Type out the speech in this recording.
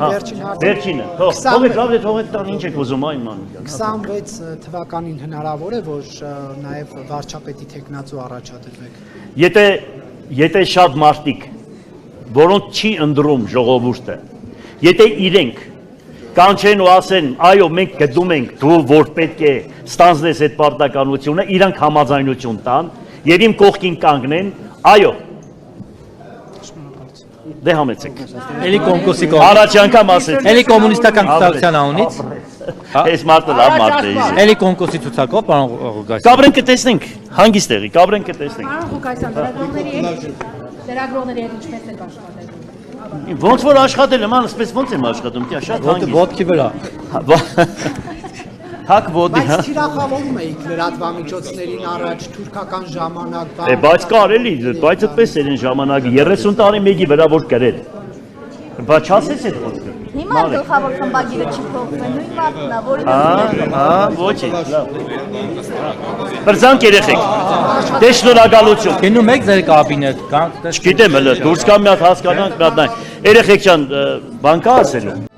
վերջին հարցը։ Վերջինը, թողեք լավ է, թողեք տան ինչ եք ուզում այն ման։ 26 թվականին հնարավոր է, որ նաև վարչապետի թեկնածու առաջադրվեք։ Եթե շատ մարդիկ, որոնց չի ընդրում ժողովուրդը, եթե իրենք կանչեն ու ասեն, այո, մենք գտնում ենք դու որ պետք է ստանձնես այդ պարտականությունը, իրանք համաձայնություն տան եւ իմ կողքին կանգնեն, այո։ Դե համեցեք։ Էլի կոմկուսի Առաջ անգամ ասեցի։ Էլի կոմունիստական կուսակցության անունից։ Այս մարդը լավ մարդ է։ Էլի կոմկուսի ցուցակով, պարոն Ղուկասյան։ Կաբրեն կտեսնենք, հանգիստ եղի, կաբրեն կտեսնենք։ Պարոն Ղուկասյան, լրագրողների հետ ինչպես եք աշխատել։ Ոնց որ աշխատել եմ, ասես ոնց եմ աշխատում, դա շատ հանգիստ։ Ոտքի վրա։ Հակ ոդի, հա։ Բայց թիրախավում էիք լրատվամիջոցներին առաջ թուրքական ժամանակ Բայց կարելի, բայց այդպես էր այն ժամանակը 30 տարի մեկի վրա որ գրել։ Բայց չասես այդ խոսքը։ Հիմա գլխավոր խմբագիրը չի փոխվել, նույն մարդն է, որի Ոչինչ, լավ։ Բրզանք երեխեք։ Դե շնորհակալություն։ Գնում եք ձեր կաբինետ, կանք։ Չգիտեմ հələ, դուրս կամ մի հատ հասկանանք, մի հատ նայ։ Երեխեք ջան, բան կա ասելու։